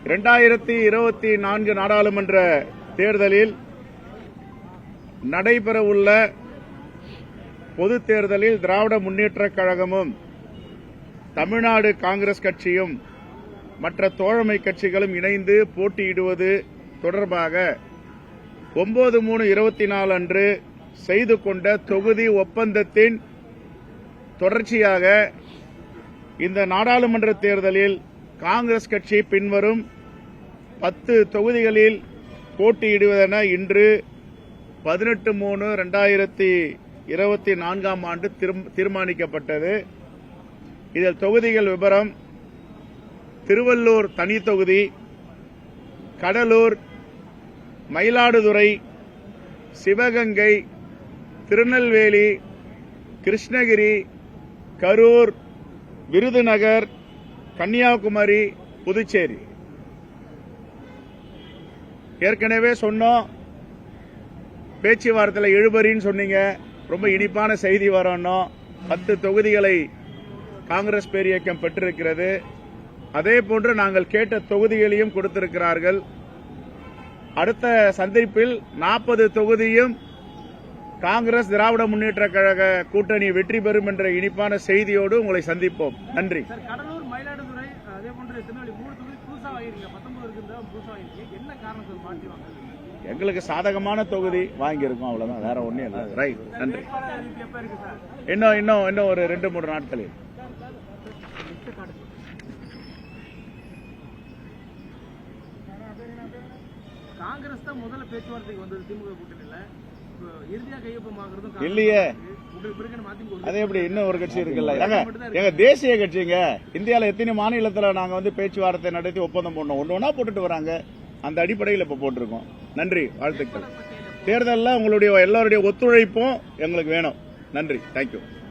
2024 நாடாளுமன்ற தேர்தலில் நடைபெறவுள்ள பொதுத் தேர்தலில் திராவிட முன்னேற்றக் கழகமும் தமிழ்நாடு காங்கிரஸ் கட்சியும் மற்ற தோழமை கட்சிகளும் இணைந்து போட்டியிடுவது தொடர்பாக 9/3/24 அன்று செய்து கொண்ட தொகுதி ஒப்பந்தத்தின் தொடர்ச்சியாக இந்த நாடாளுமன்ற தேர்தலில் காங்கிரஸ் கட்சி பின்வரும் 10 தொகுதிகளில் போட்டியிடுவதென இன்று 18/3/2024 ஆண்டு தீர்மானிக்கப்பட்டது. இதில் தொகுதிகள் விவரம்: திருவள்ளூர் தனி தொகுதி, கடலூர், மயிலாடுதுறை, சிவகங்கை, திருநெல்வேலி, கிருஷ்ணகிரி, கரூர், விருதுநகர், கன்னியாகுமரி, புதுச்சேரி. ஏற்கனவே சொன்னோம், பேச்சுவார்த்தையில் இழுபறின்னு சொன்னீங்க. ரொம்ப இனிப்பான செய்தி வரணும். 10 தொகுதிகளை காங்கிரஸ் பேரியக்கம் பெற்றிருக்கிறது. அதேபோன்று நாங்கள் கேட்ட தொகுதிகளையும் கொடுத்திருக்கிறார்கள். அடுத்த சந்திப்பில் 40 தொகுதியும் காங்கிரஸ் திராவிட முன்னேற்ற கழக கூட்டணி வெற்றி பெறும் என்ற இனிப்பான செய்தியோடு உங்களை சந்திப்போம். நன்றி. கடலூர், மயிலாடுதுறை, அதேபோன்று திருநெல்வேலி 3 தொகுதி புதுசா வாங்கிருக்கீங்க. 19 புதுசா வாங்கிருக்கீங்க. என்ன காரணம் மாற்றி வாங்க? எங்களுக்கு சாதகமான தொகுதி வாங்கியிருக்கோம், அவ்வளவுதான், வேற ஒன்றும் இல்லை. ரைட், நன்றி. இன்னும் ஒரு 2-3 நாட்களில். காங்கிரஸ் தான் முதல்ல பேச்சுவார்த்தைக்கு வந்தது திமுக கூட்டணியில. இறுதியா கையொப்பமாகிறது இல்லையே. அதே எப்படி இன்னும் ஒரு கட்சி இருக்குல்ல? எங்க தேசிய கட்சிங்க. இந்தியாவில் எத்தனை மாநிலத்தில் நாங்க பேச்சுவார்த்தை நடத்தி ஒப்பந்தம் போடணும், ஒண்ணு போட்டுட்டு வராங்க. அந்த அடிப்படையில் இப்ப போட்டிருக்கோம். நன்றி, வாழ்த்துக்கள். தேர்தலில் உங்களுடைய எல்லாருடைய ஒத்துழைப்பும் எங்களுக்கு வேணும். நன்றி, தேங்க்யூ.